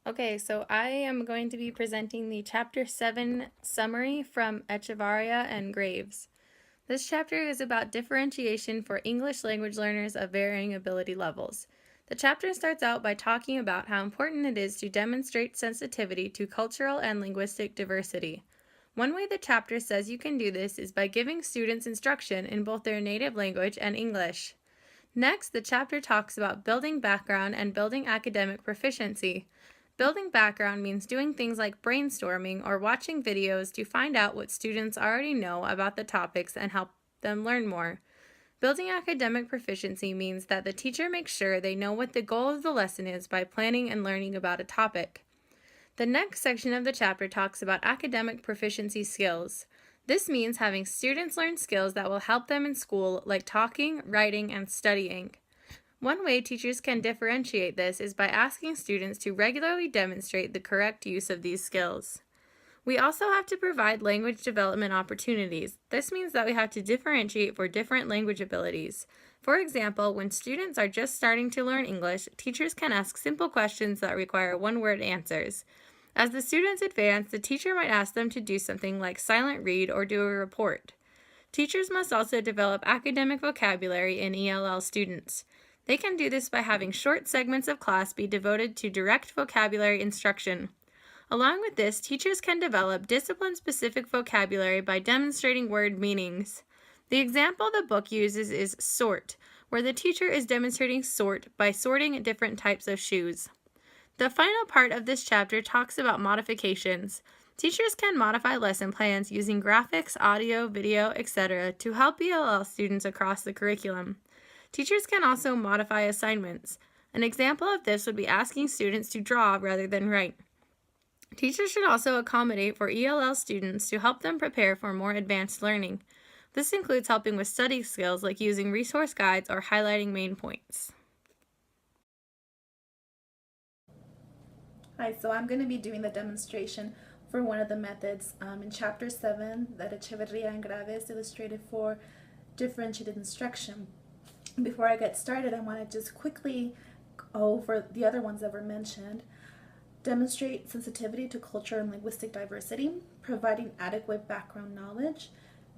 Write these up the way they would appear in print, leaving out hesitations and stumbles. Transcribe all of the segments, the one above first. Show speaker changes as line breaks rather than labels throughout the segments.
Okay, so I am going to be presenting the Chapter 7 summary from Echevarria and Graves. This chapter is about differentiation for English language learners of varying ability levels. The chapter starts out by talking about how important it is to demonstrate sensitivity to cultural and linguistic diversity. One way the chapter says you can do this is by giving students instruction in both their native language and English. Next, the chapter talks about building background and building academic proficiency. Building background means doing things like brainstorming or watching videos to find out what students already know about the topics and help them learn more. Building academic proficiency means that the teacher makes sure they know what the goal of the lesson is by planning and learning about a topic. The next section of the chapter talks about academic proficiency skills. This means having students learn skills that will help them in school, like talking, writing, and studying. One way teachers can differentiate this is by asking students to regularly demonstrate the correct use of these skills. We also have to provide language development opportunities. This means that we have to differentiate for different language abilities. For example, when students are just starting to learn English, teachers can ask simple questions that require one-word answers. As the students advance, the teacher might ask them to do something like silent read or do a report. Teachers must also develop academic vocabulary in ELL students. They can do this by having short segments of class be devoted to direct vocabulary instruction. Along with this, teachers can develop discipline-specific vocabulary by demonstrating word meanings. The example the book uses is sort, where the teacher is demonstrating sort by sorting different types of shoes. The final part of this chapter talks about modifications. Teachers can modify lesson plans using graphics, audio, video, etc. to help ELL students across the curriculum. Teachers can also modify assignments. An example of this would be asking students to draw rather than write. Teachers should also accommodate for ELL students to help them prepare for more advanced learning. This includes helping with study skills like using resource guides or highlighting main points.
Hi, so I'm going to be doing the demonstration for one of the methods in Chapter 7 that Echeverria and Graves illustrated for differentiated instruction. Before I get started, I want to just quickly go over the other ones that were mentioned. Demonstrate sensitivity to cultural and linguistic diversity, providing adequate background knowledge,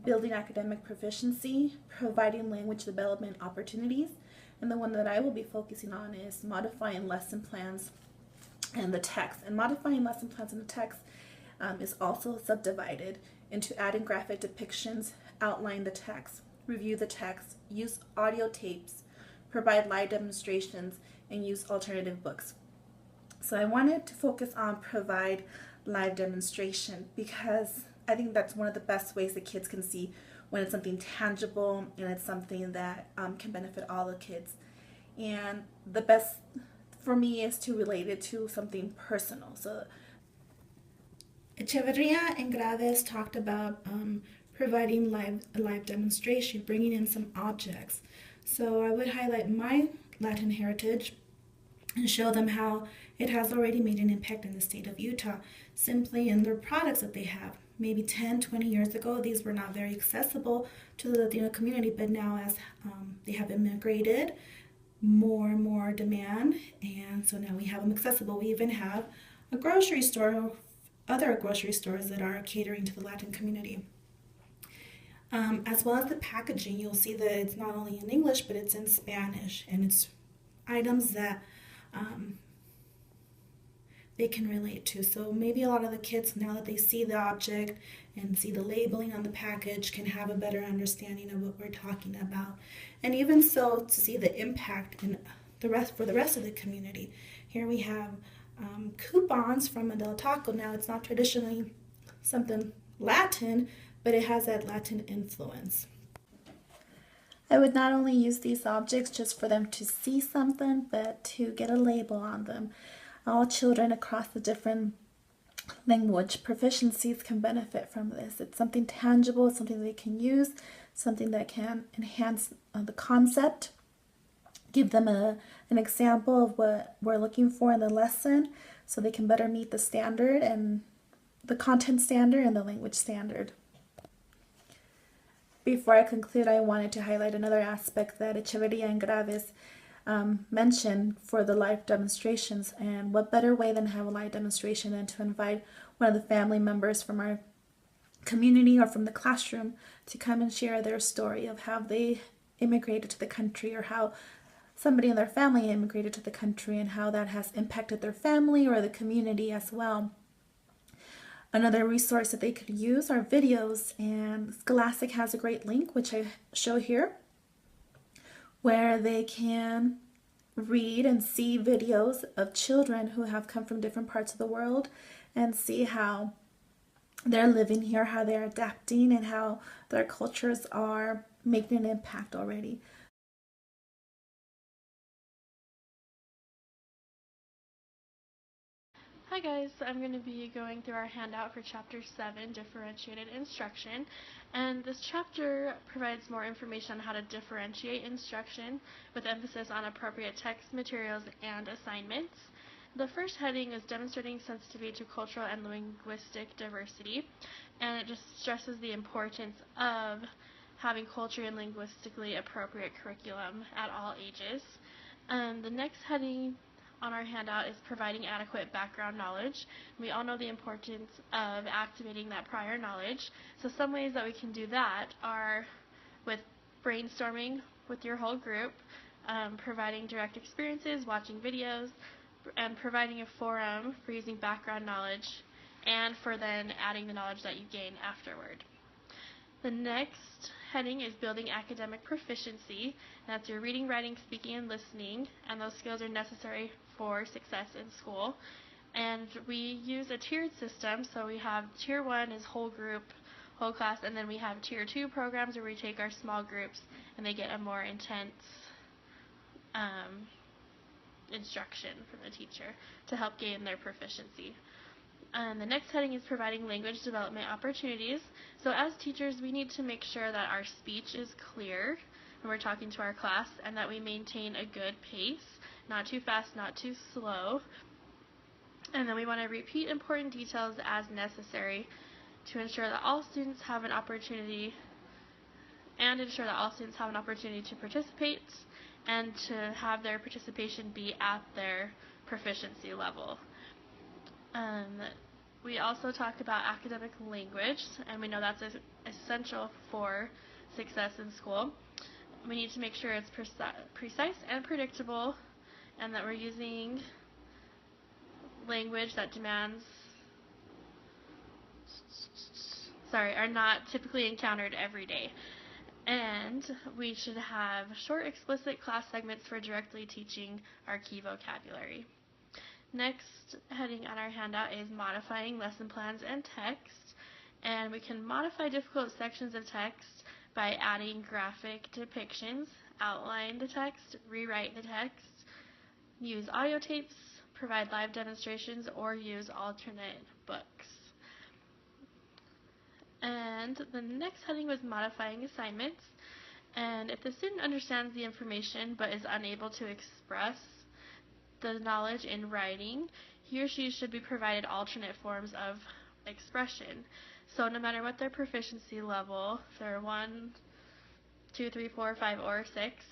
building academic proficiency, providing language development opportunities, and the one that I will be focusing on is modifying lesson plans and the text. And modifying lesson plans and the text is also subdivided into adding graphic depictions, outline the text, review the text, use audio tapes, provide live demonstrations, and use alternative books. So I wanted to focus on provide live demonstration because I think that's one of the best ways that kids can see when it's something tangible and it's something that can benefit all the kids. And the best for me is to relate it to something personal. So Echeverria and Graves talked about providing live demonstration, bringing in some objects. So I would highlight my Latin heritage and show them how it has already made an impact in the state of Utah simply in their products that they have. Maybe 10, 20 years ago, these were not very accessible to the Latino community, but now as they have immigrated, more and more demand, and so now we have them accessible. We even have a grocery store, other grocery stores that are catering to the Latin community. As well as the packaging, you'll see that it's not only in English, but it's in Spanish, and it's items that they can relate to. So maybe a lot of the kids, now that they see the object and see the labeling on the package, can have a better understanding of what we're talking about. And even so, to see the impact in for the rest of the community. Here we have coupons from a Del Taco. Now it's not traditionally something Latin, but it has that Latin influence. I would not only use these objects just for them to see something, but to get a label on them. All children across the different language proficiencies can benefit from this. It's something tangible, it's something they can use, something that can enhance the concept, give them an example of what we're looking for in the lesson so they can better meet the standard and the content standard and the language standard. Before I conclude, I wanted to highlight another aspect that Echeverria and Graves mentioned for the live demonstrations. And what better way than have a live demonstration than to invite one of the family members from our community or from the classroom to come and share their story of how they immigrated to the country, or how somebody in their family immigrated to the country and how that has impacted their family or the community as well. Another resource that they could use are videos, and Scholastic has a great link, which I show here, where they can read and see videos of children who have come from different parts of the world and see how they're living here, how they're adapting, and how their cultures are making an impact already.
Hi guys, I'm going to be going through our handout for Chapter 7, Differentiated Instruction, and this chapter provides more information on how to differentiate instruction with emphasis on appropriate text, materials, and assignments. The first heading is Demonstrating Sensitivity to Cultural and Linguistic Diversity, and it just stresses the importance of having culturally and linguistically appropriate curriculum at all ages. The next heading on our handout is providing adequate background knowledge. We all know the importance of activating that prior knowledge. So some ways that we can do that are with brainstorming with your whole group, providing direct experiences, watching videos, and providing a forum for using background knowledge, and for then adding the knowledge that you gain afterward. The next heading is building academic proficiency. That's your reading, writing, speaking, and listening, and those skills are necessary for success in school. And we use a tiered system, so we have Tier 1 is whole group, whole class, and then we have Tier 2 programs where we take our small groups and they get a more intense instruction from the teacher to help gain their proficiency. And the next heading is providing language development opportunities. So as teachers, we need to make sure that our speech is clear when we're talking to our class, and that we maintain a good pace, not too fast, not too slow. And then we want to repeat important details as necessary to ensure that all students have an opportunity, to participate and to have their participation be at their proficiency level. We also talk about academic language, and we know that's essential for success in school. We need to make sure it's precise and predictable, and that we're using language that are not typically encountered every day. And we should have short, explicit class segments for directly teaching our key vocabulary. Next heading on our handout is modifying lesson plans and text, and we can modify difficult sections of text by adding graphic depictions, outline the text, rewrite the text, use audio tapes, provide live demonstrations, or use alternate books. And the next heading was modifying assignments, and if the student understands the information but is unable to express the knowledge in writing, he or she should be provided alternate forms of expression. So no matter what their proficiency level, if they're 1, 2, 3, 4, 5, or 6,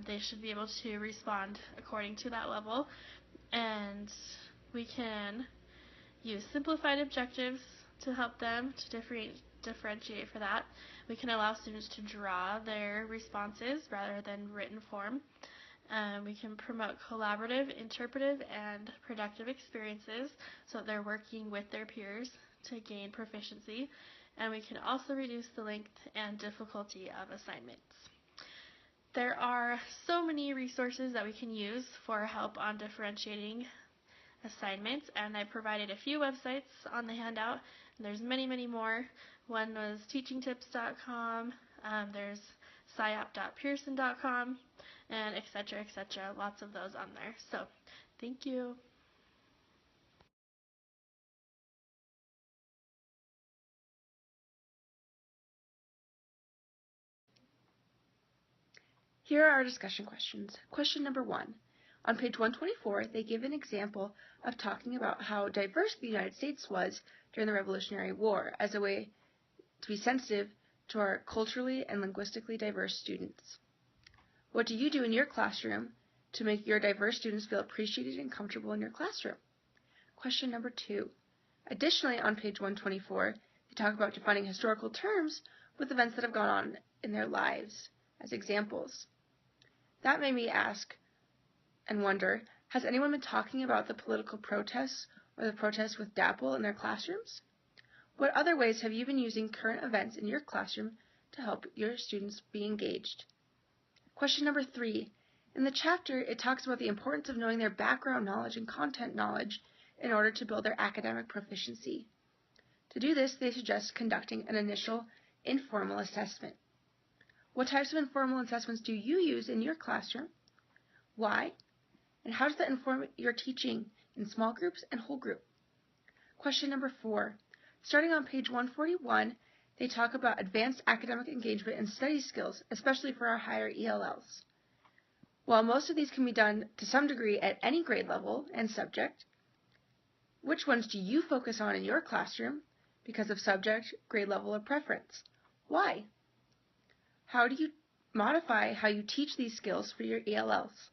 they should be able to respond according to that level. And we can use simplified objectives to help them to differentiate for that. We can allow students to draw their responses rather than written form. We can promote collaborative, interpretive, and productive experiences so that they're working with their peers to gain proficiency. And we can also reduce the length and difficulty of assignments. There are so many resources that we can use for help on differentiating assignments, and I provided a few websites on the handout, and there's many, many more. One was teachingtips.com, there's psyop.pearson.com, and etc., etc. Lots of those on there. So, thank you.
Here are our discussion questions. Question number 1. On page 124, they give an example of talking about how diverse the United States was during the Revolutionary War as a way to be sensitive to our culturally and linguistically diverse students. What do you do in your classroom to make your diverse students feel appreciated and comfortable in your classroom? Question number 2. Additionally, on page 124, they talk about defining historical terms with events that have gone on in their lives as examples. That made me ask and wonder, has anyone been talking about the political protests or the protests with DAPL in their classrooms? What other ways have you been using current events in your classroom to help your students be engaged? Question number 3. In the chapter, it talks about the importance of knowing their background knowledge and content knowledge in order to build their academic proficiency. To do this, they suggest conducting an initial informal assessment. What types of informal assessments do you use in your classroom? Why? And how does that inform your teaching in small groups and whole group? Question number 4. Starting on page 141, they talk about advanced academic engagement and study skills, especially for our higher ELLs. While most of these can be done to some degree at any grade level and subject, which ones do you focus on in your classroom because of subject, grade level, or preference? Why? How do you modify how you teach these skills for your ELLs?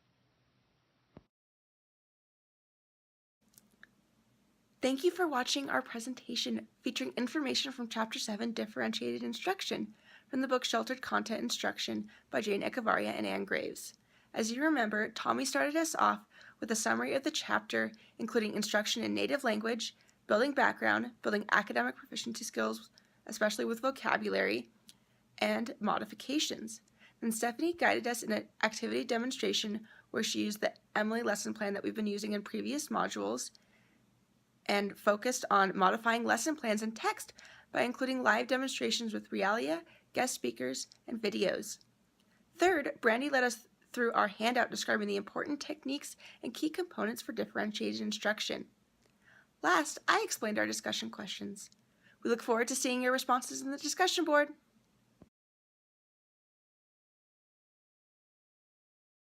Thank you for watching our presentation featuring information from Chapter 7, Differentiated Instruction, from the book Sheltered Content Instruction by Jane Echevarria and Anne Graves. As you remember, Tommy started us off with a summary of the chapter, including instruction in native language, building background, building academic proficiency skills, especially with vocabulary, and modifications. Then Stephanie guided us in an activity demonstration where she used the Emily lesson plan that we've been using in previous modules and focused on modifying lesson plans and text by including live demonstrations with realia, guest speakers, and videos. Third, Brandy led us through our handout describing the important techniques and key components for differentiated instruction. Last, I explained our discussion questions. We look forward to seeing your responses in the discussion board.